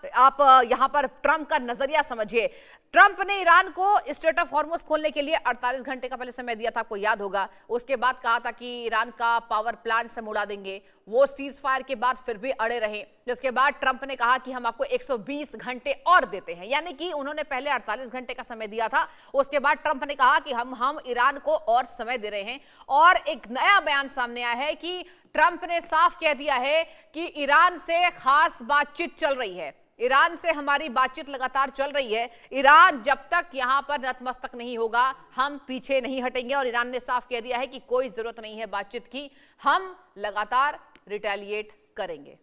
आप यहां पर ट्रंप का नजरिया समझिए। ट्रंप ने ईरान को स्ट्रेट ऑफ हॉर्मुज खोलने के लिए 48 घंटे का पहले समय दिया था, आपको याद होगा। उसके बाद कहा था कि ईरान का पावर प्लांट से उड़ा देंगे। वो सीज फायर के बाद फिर भी अड़े रहे, जिसके बाद ट्रंप ने कहा कि हम आपको 120 घंटे और देते हैं, यानी कि उन्होंने पहले 48 घंटे का समय दिया था। उसके बाद ट्रंप ने कहा कि हम ईरान को और समय दे रहे हैं। और एक नया बयान सामने आया है कि ट्रंप ने साफ कह दिया है कि ईरान से खास बातचीत चल रही है, ईरान से हमारी बातचीत लगातार चल रही है। ईरान जब तक यहां पर नतमस्तक नहीं होगा हम पीछे नहीं हटेंगे। और ईरान ने साफ कह दिया है कि कोई जरूरत नहीं है बातचीत की, हम लगातार रिटेलिएट करेंगे।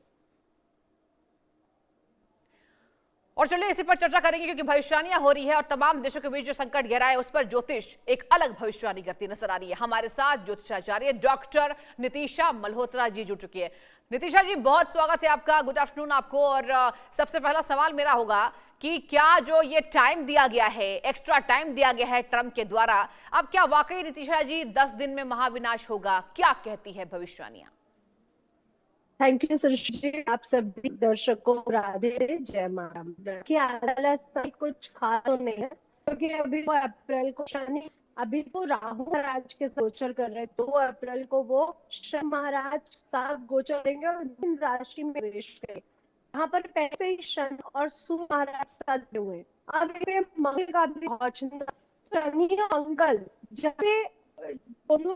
और चलिए इसी पर चर्चा करेंगे, क्योंकि भविष्यवाणियां हो रही है और तमाम देशों के बीच जो संकट गहरा है उस पर ज्योतिष एक अलग भविष्यवाणी करती नजर आ रही है। हमारे साथ ज्योतिषाचार्य डॉक्टर नितिशा मल्होत्रा जी जुड़ चुकी है। नितिशा जी, बहुत स्वागत है आपका, गुड आफ्टरनून आपको। और सबसे पहला सवाल मेरा होगा कि क्या जो ये टाइम दिया गया है, एक्स्ट्रा टाइम दिया गया है ट्रंप के द्वारा, अब क्या वाकई नितिशा जी 10 दिन में महाविनाश होगा? क्या कहती है भविष्यवाणियां? थैंक यू सृष्टि जी, आप सभी दर्शकों को राधे जय माता। कि कुछ खास तो नहीं है, क्योंकि अभी वो अप्रैल को शनि, अभी तो राहु महाराज के गोचर कर रहे, 2 अप्रैल को वो शनि महाराज का गोचर करेंगे और मीन राशि में प्रवेश करेंगे। यहाँ पर पहले ही शनि और सूर्य महाराज साथ हुए, अब मंगल का भी पहुंचना, शनि और मंगल जब दोनों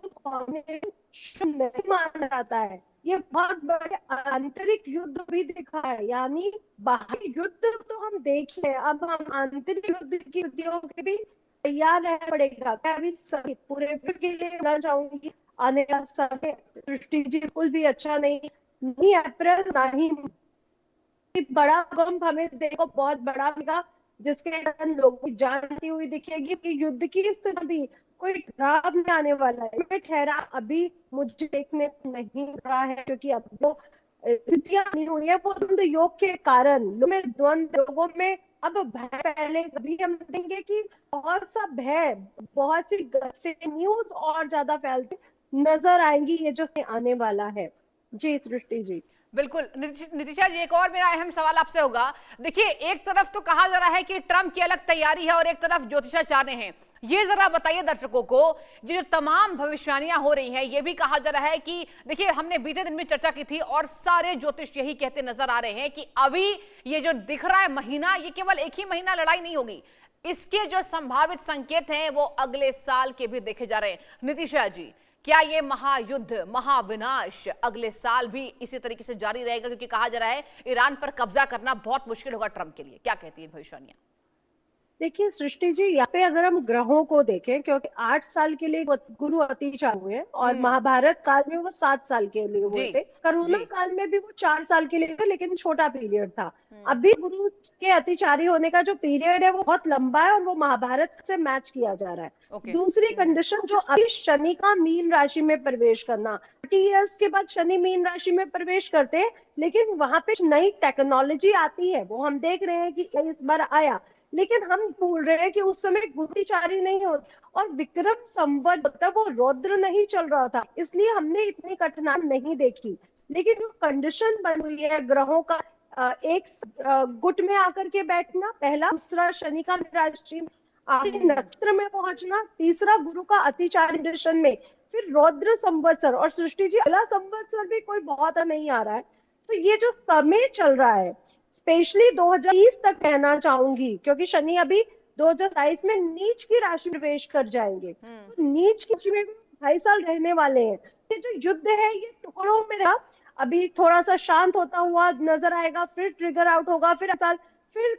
शुभ नहीं माना जाता है। ये बहुत बड़े आंतरिक युद्ध भी दिखा है, यानी बाहरी युद्ध तो हम देख ही हैं, अब हम आंतरिक युद्ध की युद्धियों के भी तैयार रहना पड़ेगा। मैं अभी सभी पूरे विश्व के लिए कहना चाहूंगी, आने का समय सृष्टि जी बिल्कुल भी अच्छा नहीं अप्रैल ना ही बड़ा भूकंप हमें देखो बहुत बड़ा मिलेगा, जिसके कारण लोगों की जान हुई दिखेगी कि युद्ध की स्थिति भी कोई ठहराव नहीं आने वाला है। ठहराव अभी मुझे देखने को नहीं रहा है, क्योंकि अब जो स्थितियां नहीं हुई है वो द्वंद्व योग के कारण द्वंद्व लोगों में अब भय, पहले कभी हम देखेंगे कि बहुत सा भय, बहुत सी फेक न्यूज और ज्यादा फैलती नजर आएंगी, ये जो आने वाला है। जी सृष्टि जी, बिल्कुल। नितिशा जी, एक और मेरा अहम सवाल आपसे होगा। देखिए, एक तरफ तो कहा जा रहा है कि ट्रंप की अलग तैयारी है और एक तरफ ज्योतिषाचार्य हैं। ये जरा बताइए दर्शकों को, जो तमाम भविष्यवाणियां हो रही हैं, ये भी कहा जा रहा है कि देखिए, हमने बीते दिन में चर्चा की थी और सारे ज्योतिष यही कहते नजर आ रहे हैं कि अभी ये जो दिख रहा है महीना, ये केवल एक ही महीना लड़ाई नहीं होगी, इसके जो संभावित संकेत हैं वो अगले साल के भी देखे जा रहे हैं। नितिशा जी, क्या ये महायुद्ध, महाविनाश अगले साल भी इसी तरीके से जारी रहेगा? क्योंकि कहा जा रहा है ईरान पर कब्जा करना बहुत मुश्किल होगा ट्रंप के लिए। क्या कहती है भविष्यवाणियां? देखिए सृष्टि जी, यहाँ पे अगर हम ग्रहों को देखें, क्योंकि 8 साल के लिए गुरु अतिचार हुए और महाभारत काल में वो 7 साल के लिए हुए थे, कोरोना काल में भी वो 4 साल के लिए थे, लेकिन छोटा पीरियड था। अभी गुरु के अतिचारी होने का जो पीरियड है वो बहुत लंबा है और वो महाभारत से मैच किया जा रहा है। दूसरी कंडीशन, जो अभी शनि का मीन राशि में प्रवेश करना, 30 इयर्स के बाद शनि मीन राशि में प्रवेश करते हैं, लेकिन वहां पे नई टेक्नोलॉजी आती है, वो हम देख रहे हैं कि इस बार आया, लेकिन हम भूल रहे हैं कि उस समय गुरुचारी नहीं होती और विक्रम संवत तब वो रौद्र नहीं चल रहा था, इसलिए हमने इतनी कठिनाई नहीं देखी। लेकिन जो कंडीशन बन हुई है ग्रहों का एक गुट में आकर के बैठना, पहला, दूसरा शनि का राशि नक्षत्र में पहुंचना, तीसरा गुरु का अतिचारी कंडीशन में, फिर रौद्र संवत्सर, और सृष्टि जी अगला संवत्सर भी कोई बहुत नहीं आ रहा है। तो ये जो समय चल रहा है, स्पेशली 2030 तक कहना चाहूंगी, क्योंकि शनि अभी 2027 में नीच की राशि में प्रवेश कर जाएंगे, तो नीच की राशि में 2.5 साल रहने वाले हैं। ये जो युद्ध है ये टुकड़ों में रहा, अभी थोड़ा सा शांत होता हुआ नजर आएगा, फिर ट्रिगर आउट होगा, फिर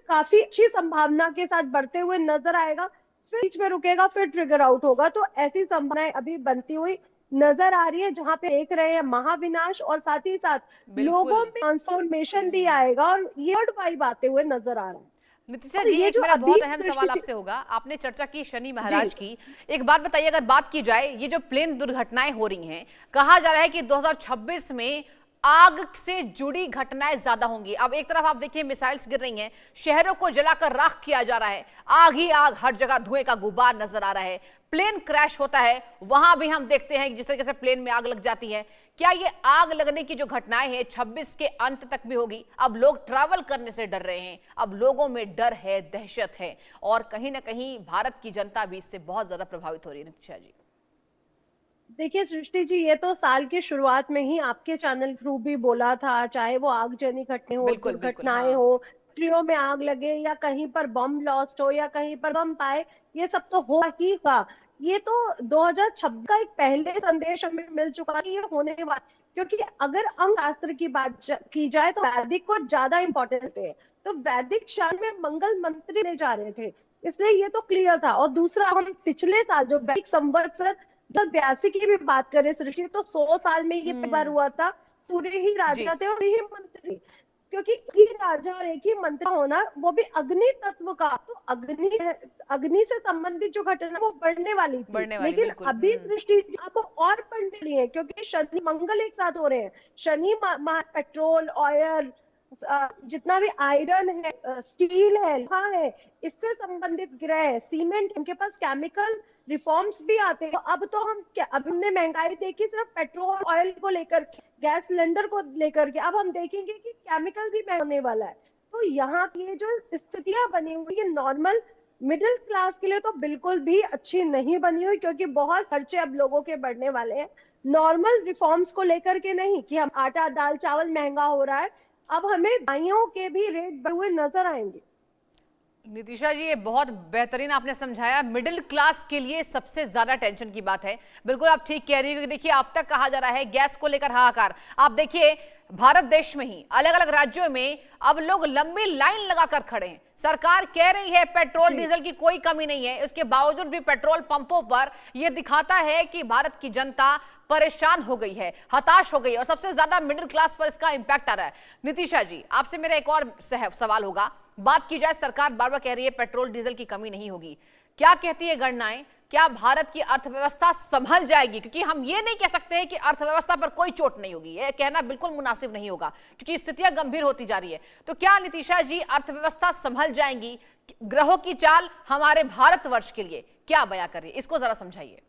काफी अच्छी संभावना के साथ बढ़ते हुए नजर आएगा, फिर बीच में रुकेगा, फिर ट्रिगर आउट होगा। तो ऐसी संभावनाएं अभी बनती हुई नजर आ रही है, जहां पे देख रहे हैं महाविनाश और साथ ही साथ लोगों में ट्रांसफॉर्मेशन भी आएगा और ये वाइब आते हुए नजर आ रहा है। नितिशा जी, एक मेरा बहुत अहम सवाल आपसे होगा। आपने चर्चा की शनि महाराज की, एक बात बताइए, अगर बात की जाए ये जो प्लेन दुर्घटनाएं हो रही हैं, कहा जा रहा है कि 2026 में आग से जुड़ी घटनाएं ज्यादा होंगी। अब एक तरफ आप देखिए मिसाइल्स गिर रही हैं, शहरों को जलाकर राख किया जा रहा है, आग ही आग, हर जगह धुएं का गुबार नजर आ रहा है, प्लेन क्रैश होता है, वहां भी हम देखते हैं कि जिस तरीके से प्लेन में आग लग जाती है। क्या ये आग लगने की जो घटनाएं हैं 26 के अंत तक भी होगी? अब लोग ट्रैवल करने से डर रहे हैं, अब लोगों में डर है, दहशत है, और कहीं ना कहीं भारत की जनता भी इससे बहुत ज्यादा प्रभावित हो रही है। नितिशा जी, देखिए सृष्टि जी, ये तो साल की शुरुआत में ही आपके चैनल थ्रू भी बोला था, चाहे वो आगजनी घटना हो, बिल्कुल बिल्कुल, दुर्घटनाएं हाँ हो, ट्रियो में आग लगे, या कहीं पर बम ब्लास्ट हो, या कहीं पर बम पाए, ये सब तो हो ही का। ये तो 2026 का एक पहले संदेश हमें मिल चुका कि ये होने वाला। क्योंकि अगर अंक शास्त्र की बात की जाए तो वैदिक को ज्यादा इंपॉर्टेंट है। तो वैदिक शास्त्र में मंगल मंत्री ले जा रहे थे, इसलिए ये तो क्लियर था। और दूसरा, हम पिछले साल जो वैदिक संवत्सर 2082 की भी बात करें सृष्टि, तो 100 साल में ये पहली बार हुआ था। सूर्य ही जी, राजा थे और ही मंत्री। क्योंकि एक ही राजा और एक ही मंत्री होना, वो भी अग्नि तत्व का, तो अग्नि से संबंधित जो घटना वो बढ़ने वाली थी। बढ़ने वाली, लेकिन बिल्कुल। अभी सृष्टि अब और बढ़ने वाली है, क्योंकि शनि मंगल एक साथ हो रहे हैं। शनि पेट्रोल, ऑयल, जितना भी आयरन है, स्टील है, लोहा है, इससे संबंधित ग्रह है, सीमेंट, इनके पास केमिकल रिफॉर्म्स भी आते हैं। तो अब तो हम क्या, अब हमने महंगाई देखी सिर्फ पेट्रोल ऑयल को लेकर के, गैस सिलेंडर को लेकर के, अब हम देखेंगे कि केमिकल भी महंगा होने वाला है। तो यहाँ ये जो स्थितियां बनी हुई है नॉर्मल मिडिल क्लास के लिए, तो बिल्कुल भी अच्छी नहीं बनी हुई, क्योंकि बहुत खर्चे अब लोगों के बढ़ने वाले हैं। नॉर्मल रिफॉर्म्स को लेकर के नहीं कि हम आटा दाल चावल महंगा हो रहा है, अब हमें दवाइयों के भी रेट बढ़े हुए नजर आएंगे। नितिशा जी, ये बहुत बेहतरीन आपने समझाया। मिडिल क्लास के लिए सबसे ज्यादा टेंशन की बात है। बिल्कुल आप ठीक कह रही हो, क्योंकि देखिए अब तक कहा जा रहा है गैस को लेकर हाहाकार। आप देखिए भारत देश में ही अलग अलग राज्यों में अब लोग लंबी लाइन लगाकर खड़े हैं। सरकार कह रही है पेट्रोल डीजल की कोई कमी नहीं है, इसके बावजूद भी पेट्रोल पंपों पर यह दिखाता है कि भारत की जनता परेशान हो गई है, हताश हो गई है, और सबसे ज्यादा मिडिल क्लास पर इसका इंपैक्ट आ रहा है। नितिशा जी, आपसे मेरा एक और सवाल होगा। बात की जाए, सरकार बार बार कह रही है पेट्रोल डीजल की कमी नहीं होगी, क्या कहती है गणनाएं, क्या भारत की अर्थव्यवस्था संभल जाएगी? क्योंकि हम ये नहीं कह सकते हैं कि अर्थव्यवस्था पर कोई चोट नहीं होगी, यह कहना बिल्कुल मुनासिब नहीं होगा, क्योंकि स्थितियां गंभीर होती जा रही है। तो क्या नितिशा जी अर्थव्यवस्था संभल जाएंगी? ग्रहों की चाल हमारे भारतवर्ष के लिए क्या बयां कर रही है, इसको जरा समझाइए।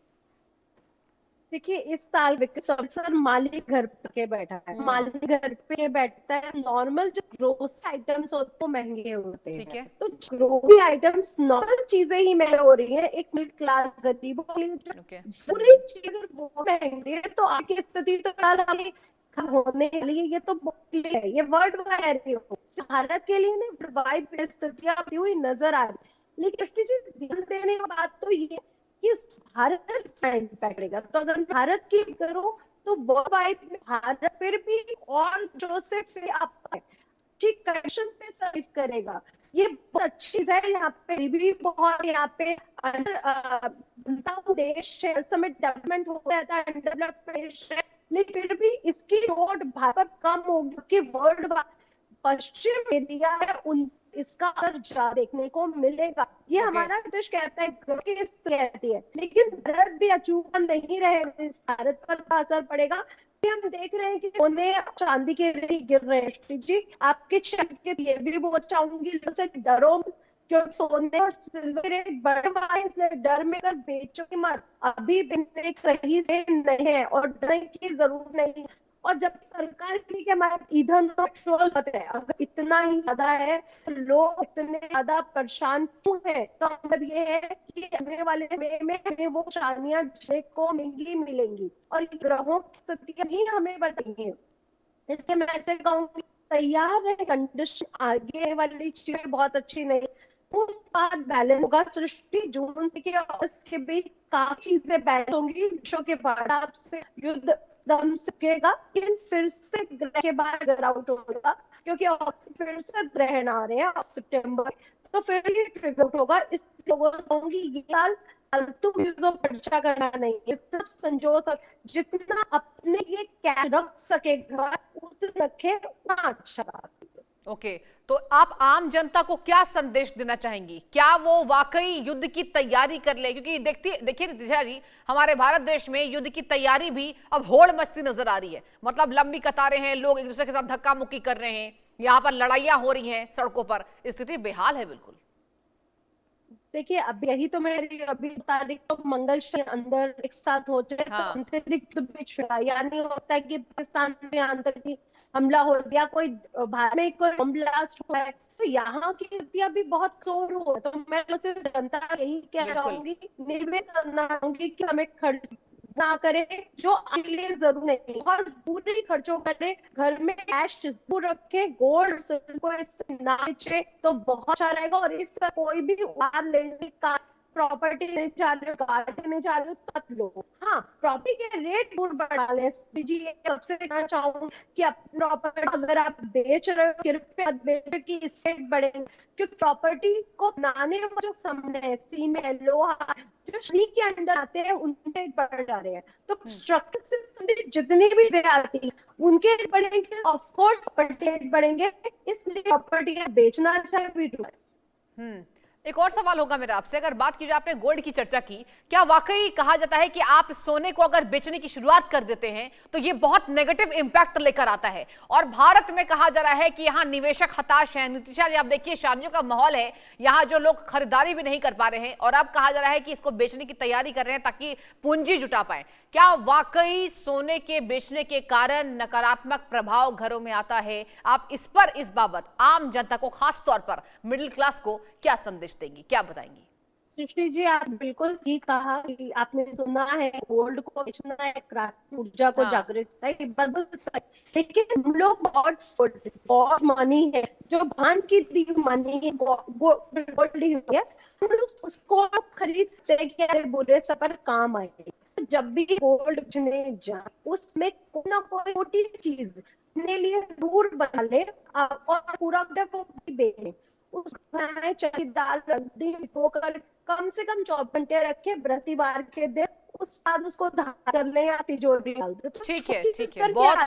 देखिए, इस साल अक्सर माली घर पे बैठा है, माली घर पे बैठता है। नॉर्मल जो ग्रोसरी आइटम्स होते हैं वो महंगे होते ठीक हैं, है। तो ग्रोसरी आइटम्स नॉर्मल चीजें ही महंगी हो रही है। एक मिडिल क्लास गरीबों के लिए जो ओके, पूरी चीज अगर वो महंगी है, तो आपकी स्थिति तो फिलहाल हमें होने के लिए, ये तो clear है, ये वर्ल्ड वाइड है। भारत के लिए ना वाइड स्थितियां आती हुई नजर आ रही। लेकिन कृष्ण जी, ध्यान देने की बात तो ये कि भारत का इम्पैक्ट पड़ेगा। तो अगर भारत की करो तो वर्ल्ड वाइड में भारत फिर भी और जो से फिर अच्छी कंडीशन पे सर्व करेगा। ये बहुत अच्छी चीज है। यहाँ पे भी बहुत, यहाँ पे देश है, उस समय डेवलपमेंट हो रहा था, अनडेवलप्ड देश है, लेकिन फिर भी इसकी चोट भारत कम होगी, क्योंकि वर्ल्ड पश्चिम एरिया है, उन इसका असर देखने को मिलेगा। ये हमारा देश कहता है कहती है, लेकिन भारत भी अचूका नहीं रहेगा, इस भारत पर असर पड़ेगा। हम देख रहे हैं कि सोने चांदी के रेट गिर रहे हैं। जी, आपके के लिए भी बहुत चाहूंगी, डरो, क्योंकि सोने और सिल्वर रेट बढ़े हुआ है, इसलिए डर में अगर बेचो की मत। अभी सही से नहीं है और डरने की जरूरत नहीं। और जब सरकार की कि हमारा ईंधन पेट्रोल है, अगर इतना ही ज्यादा है, लोग इतने ज्यादा परेशान क्यों है, तो मतलब ये है कि आने वाले समय में हमें वो परेशानियां देखने को मिलेंगी, और ग्रहों की स्थितियां ही हमें बताएंगे। इसलिए मैं ऐसे कहूंगी, तैयार है, कंडीशन आगे वाली चीजें बहुत अच्छी नहीं, उन बात बैलेंस होगा। सृष्टि जून के अगस्त के बीच काफी चीजें बैलेंस होंगी, विश्व के बाद से युद्ध दम सकेगा, लेकिन फिर से ग्रह के बाद ग्रह आउट होगा, क्योंकि फिर से ग्रहण आ रहे हैं सितंबर, तो फिर ये ट्रिगर होगा। इस लोगों को कहूंगी, ये साल फालतू चीजों पर खर्चा करना नहीं, जितना संजो सक, जितना अपने लिए कैश रख सकेगा उतना रखे, उतना अच्छा। ओके, तो आप आम जनता को क्या संदेश देना चाहेंगी? क्या वो वाकई युद्ध की तैयारी कर ले? क्योंकि देखिए नितिशा जी, हमारे भारत देश में युद्ध की तैयारी भी अब होड़ मचती नजर आ रही है। मतलब लंबी कतारें हैं, लोग एक दूसरे के साथ धक्का मुक्की कर रहे हैं, यहाँ पर लड़ाइयां हो रही हैं सड़कों पर, स्थिति बेहाल है बिल्कुल। देखिए, अब यही तो मेरी अभी तारीख को मंगल के अंदर एक साथ हो जाए तो हाँ। अंतरिक्ष भी छुड़ा, यानी होता है कि पाकिस्तान में आतंकी हमला हो गया, कोई भारत में कोई बम ब्लास्ट हुआ है, तो यहाँ की स्थितियां भी बहुत शोर हो, तो मैं उसे जनता यही कह बिल्कुल। चाहूंगी, निवेदन करना चाहूंगी कि हमें खर्च ना करे जो आपके लिए जरूर नहीं, और पूरी खर्चों करे, घर में कैश जरूर रखे, गोल्ड को इससे ना बेचे तो बहुत अच्छा रहेगा। और इसका कोई भी उधार लेने का, प्रॉपर्टी लेने जा रहे हो, गाड़ी लेने जा रहे हो, तब लो। हाँ, प्रॉपर्टी के रेट जरूर बढ़ा ले जी, ये सबसे कहना चाहूंगी कि अपनी प्रॉपर्टी अगर आप बेच रहे हो, कृपया मत बेचो कि इससे बढ़ेंगे, क्योंकि प्रॉपर्टी को बनाने में जो समय है, सीमेंट, लोहा, जो श्री के अंडर आते हैं उनके बढ़ जा रहे हैं, तो स्ट्रक्चर से संबंधित जितनी भी ज्यादती उनके रेट बढ़ेंगे, ऑफ कोर्स रेट बढ़ेंगे, इसलिए प्रॉपर्टी बेचना चाहे भी। एक और सवाल होगा मेरा आपसे, अगर बात की जाए, आपने गोल्ड की चर्चा की, क्या वाकई कहा जाता है कि आप सोने को अगर बेचने की शुरुआत कर देते हैं तो ये बहुत नेगेटिव इंपैक्ट लेकर आता है, और भारत में कहा जा रहा है कि यहाँ निवेशक हताश हैं, नीतीश आप देखिए शादियों का माहौल है, यहाँ जो लोग खरीदारी भी नहीं कर पा रहे हैं, और अब कहा जा रहा है कि इसको बेचने की तैयारी कर रहे हैं ताकि पूंजी जुटा पाए। क्या वाकई सोने के बेचने के कारण नकारात्मक प्रभाव घरों में आता है? आप इस पर, इस बाबत आम जनता को, खास तौर पर मिडिल क्लास को क्या संदेश देंगी, क्या बताएंगी? सृष्टि जी, आप बिल्कुल ठीक कहा कि आपने सुना है गोल्ड को बेचना है, क्रांति ऊर्जा को हाँ। जागृत है, ये बिल्कुल सही। लेकिन हम लोग बहुत मनी है, जो भान की दी मनी है, गोल्ड ही है, हम लोग उसको खरीदते हैं कि अरे बुरे सफर काम आएगी। तो जब भी गोल्ड बेचने जाए, उसमें कोई ना कोई छोटी चीज अपने लिए जरूर बना ले, और पूरा को बेचे, उसमें चाहे दाल रद्दी भिगोकर कम से कम 24 घंटे रखे, बृहस्पतिवार के दिन उस बाद उसको धार कर ले या तिजोरी डाल दे, तो ठीक है, छोटी चीज ठीक है, करके बहुत